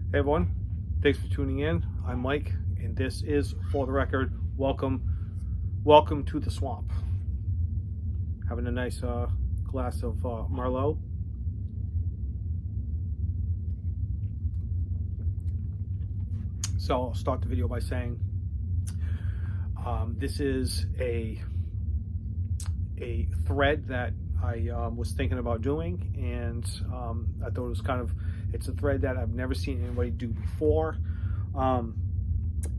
Hey everyone, thanks for tuning in. I'm Mike, and this is For the Record. Welcome to the swamp. Having a nice glass of Merlot. So I'll start the video by saying this is a thread that I was thinking about doing, and I thought it's a thread that I've never seen anybody do before. And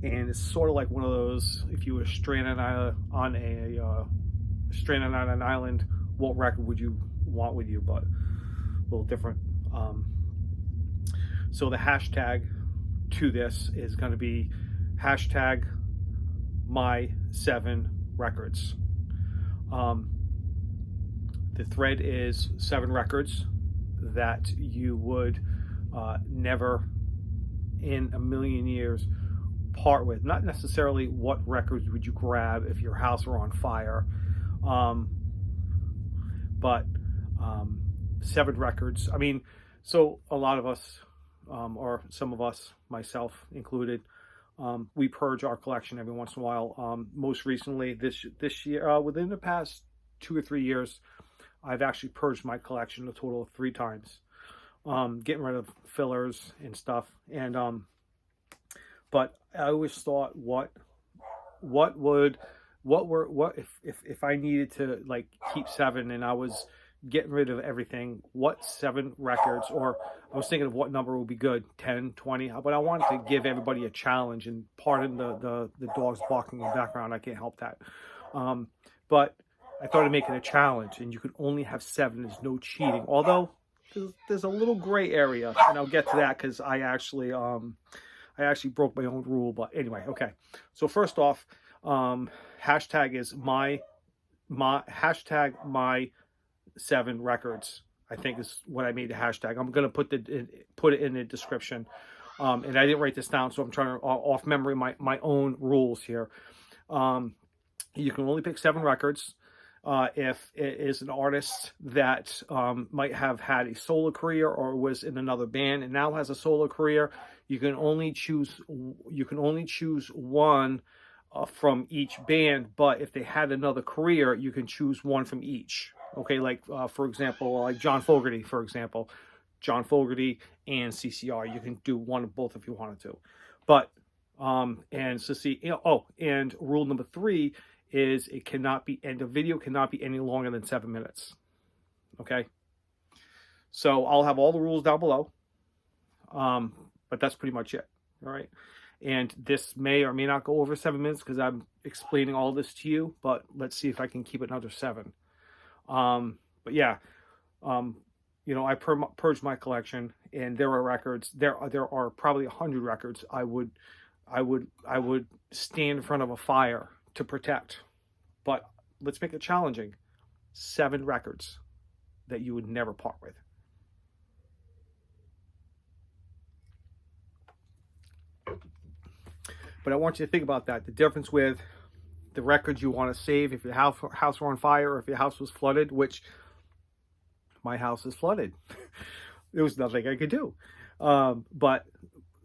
it's sort of like one of those, if you were stranded on an island, what record would you want with you? But a little different. So the hashtag to this is going to be hashtag my 7 records. The thread is 7 records that you would never in a million years part with. Not necessarily what records would you grab if your house were on fire, but 7 records. I mean, so a lot of us, or some of us, myself included, we purge our collection every once in a while. Most recently, this year, within the past 2 or 3 years, I've actually purged my collection a total of 3 times, getting rid of fillers and stuff. And but I always thought, what if I needed to like keep 7 and I was getting rid of everything, what 7 records? Or I was thinking of what number would be good, 10, 20, but I wanted to give everybody a challenge. And pardon the dogs barking in the background, I can't help that. But I thought of making a challenge, and you could only have 7. There's no cheating, although there's a little gray area, and I'll get to that because I actually broke my own rule. But anyway, okay. So first off, hashtag is my hashtag my 7 records, I think is what I made the hashtag. I'm gonna put it in the description. And I didn't write this down, so I'm trying to off memory my own rules here. You can only pick 7 records. If it is an artist that might have had a solo career or was in another band and now has a solo career, you can only choose one from each band. But if they had another career, you can choose one from each. Okay, like for example, like John Fogerty, for example, John Fogerty and CCR. You can do one of both if you wanted to. But and so see, and rule number 3 is the video cannot be any longer than 7 minutes. Okay, so I'll have all the rules down below, but that's pretty much it. All right, and this may or may not go over 7 minutes because I'm explaining all this to you, but let's see if I can keep it under 7. But yeah, I purged my collection, and there are records. There are probably 100 records I would stand in front of a fire to protect. But let's make it challenging. 7 records that you would never part with. But I want you to think about that. The difference with the records you want to save if your house were on fire, or if your house was flooded, which my house is flooded. There was nothing I could do. But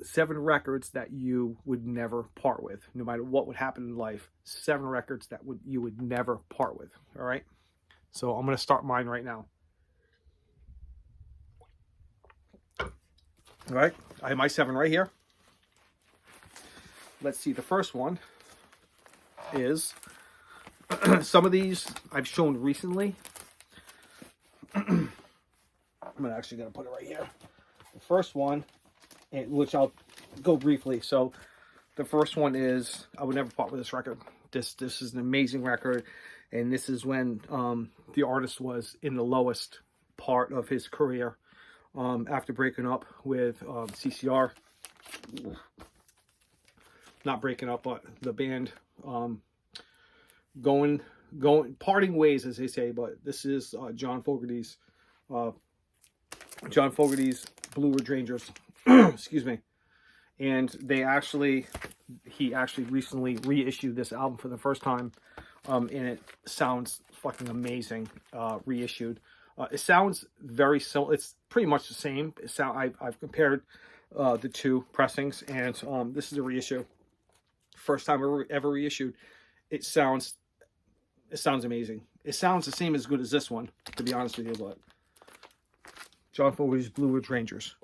7 records that you would never part with, no matter what would happen in life. 7 records that you would never part with. All right. So I'm going to start mine right now. All right. I have my 7 right here. Let's see. The first one is some of these I've shown recently. I'm actually going to put it right here. The first one, which I'll go briefly. So the first one is, I would never part with this record. This is an amazing record, and this is when the artist was in the lowest part of his career, after breaking up with CCR. Not breaking up, but the band parting ways, as they say. But this is John Fogerty's Blue Ridge Rangers. Excuse me. And he actually recently reissued this album for the first time, and it sounds fucking amazing, reissued. It sounds very similar. It's pretty much the same. I've compared the two pressings, and this is a reissue. First time ever reissued. It sounds amazing. It sounds the same as good as this one, to be honest with you. But John Fogerty's Blue Ridge Rangers.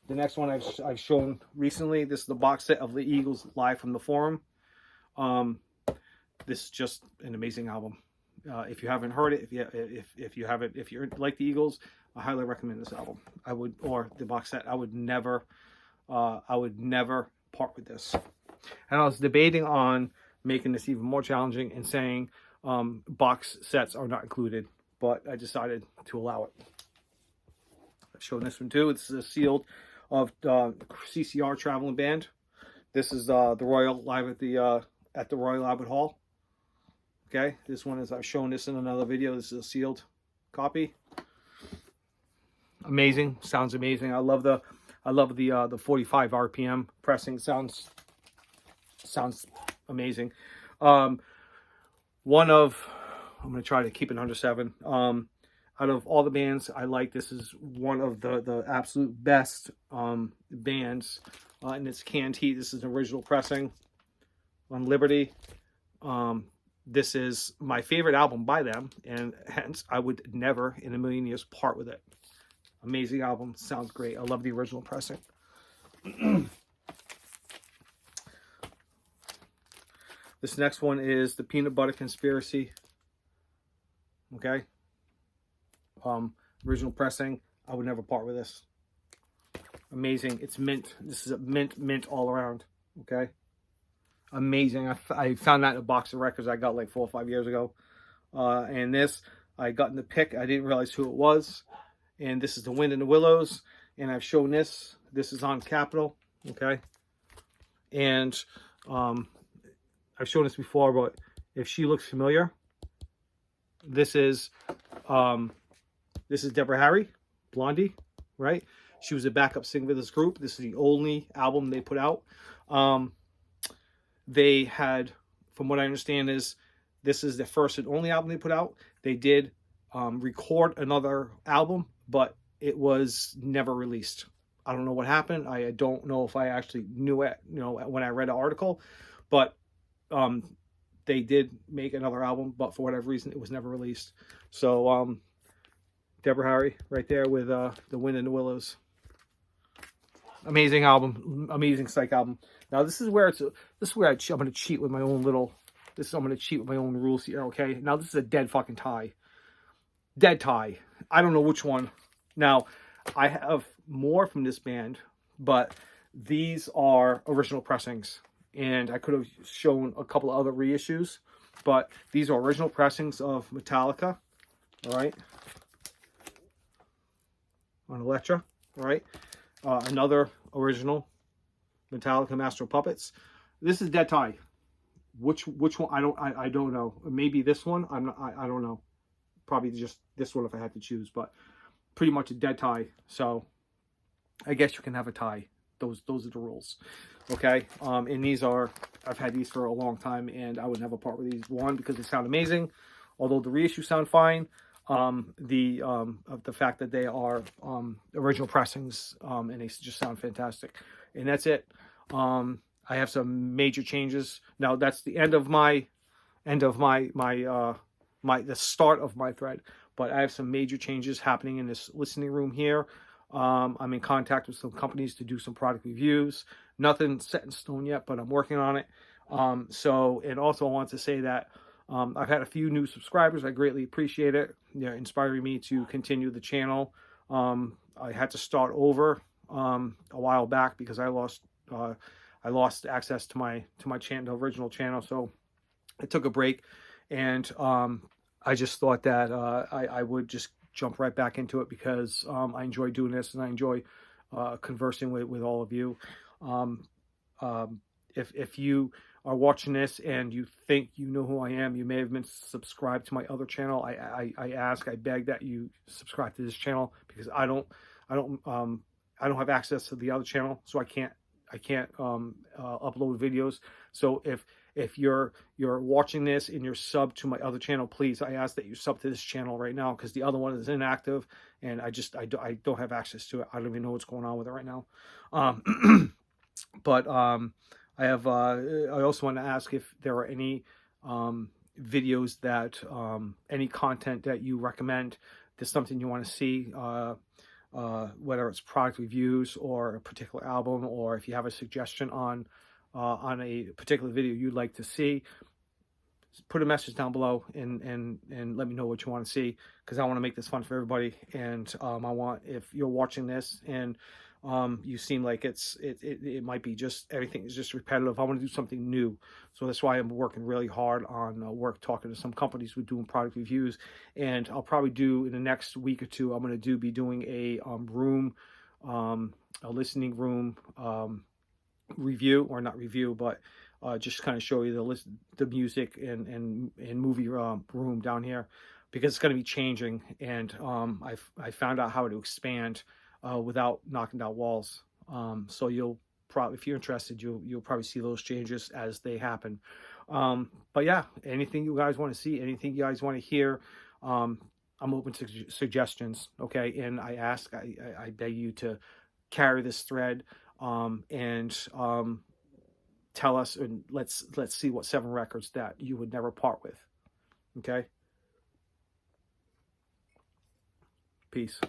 The next one I've shown recently. This is the box set of the Eagles Live from the Forum. This is just an amazing album. If you haven't heard it, if you like the Eagles, I highly recommend this album. Or the box set. I would never part with this. And I was debating on making this even more challenging and saying box sets are not included, but I decided to allow it. I've shown this one too. This is a sealed of CCR Traveling Band. This is the Royal live at the Royal Albert Hall. Okay, this one is, I've shown this in another video. This is a sealed copy. Amazing, sounds amazing. I love the 45 RPM pressing. Sounds amazing. I'm gonna try to keep it under 7. Out of all the bands I like, this is one of the absolute best bands. And it's Canned Heat. This is an original pressing on Liberty. This is my favorite album by them, and hence I would never in a million years part with it. Amazing album, sounds great. I love the original pressing. This next one is the Peanut Butter Conspiracy. Okay. Original pressing. I would never part with this. Amazing. It's mint. This is a mint all around. Okay. Amazing. I found that in a box of records I got like 4 or 5 years ago. And this, I got in the pick. I didn't realize who it was. And this is The Wind in the Willows. And I've shown this. This is on Capitol. Okay. And I've shown this before, but if she looks familiar, this is Deborah Harry, Blondie, right? She was a backup singer for this group. This is the only album they put out. They had, from what I understand, this is the first and only album they put out. They did record another album, but it was never released. I don't know what happened. I don't know if I actually knew it, when I read the article, but they did make another album, but for whatever reason, it was never released. So, Deborah Harry right there with The Wind in the Willows. Amazing album, amazing psych album. Now this is where I'm going to cheat with my own little. I'm going to cheat with my own rules here. Okay. Now this is a dead fucking tie. Dead tie. I don't know which one. Now I have more from this band, but these are original pressings, and I could have shown a couple of other reissues, but these are original pressings of Metallica. All right. On Elektra. All right. Another original Metallica Master of Puppets. This is dead tie. Which one? I don't know. Maybe this one. I don't know. Probably just this one if I had to choose, but pretty much a dead tie. So I guess you can have a tie. Those are the rules. Okay. And these are, I've had these for a long time, and I would never part with these. One, because they sound amazing, although the reissues sound fine. The fact that they are original pressings, and they just sound fantastic. And that's it. I have some major changes. Now that's the end of the start of my thread, but I have some major changes happening in this listening room here. I'm in contact with some companies to do some product reviews. Nothing set in stone yet, but I'm working on it. And also I want to say that I've had a few new subscribers. I greatly appreciate it. They're inspiring me to continue the channel. I had to start over a while back because I lost access to my channel, the original channel. So I took a break, and I just thought that I would just jump right back into it because I enjoy doing this, and I enjoy conversing with all of you. If you are watching this and you think you know who I am, you may have been subscribed to my other channel. I beg that you subscribe to this channel because I don't have access to the other channel, so I can't upload videos. So if you're watching this and you're sub to my other channel, please, I ask that you sub to this channel right now, because the other one is inactive, and I don't have access to it. I don't even know what's going on with it right now. But I also want to ask if there are any videos that any content that you recommend. There's something you want to see, whether it's product reviews or a particular album, or if you have a suggestion on a particular video you'd like to see, put a message down below and let me know what you want to see, because I want to make this fun for everybody. And I want, if you're watching this and you seem like it might be just everything is just repetitive, I want to do something new. So that's why I'm working really hard on talking to some companies who are doing product reviews. And I'll probably do, in the next week or two, I'm going to be doing a listening room review, or not review, but just kind of show you the music and movie room down here, because it's going to be changing. And I found out how to expand without knocking down walls. So you'll probably, if you're interested, you'll probably see those changes as they happen. But yeah, anything you guys want to see, anything you guys want to hear, I'm open to suggestions. Okay, and I beg you to carry this thread and tell us, and let's see what 7 records that you would never part with. Okay, peace.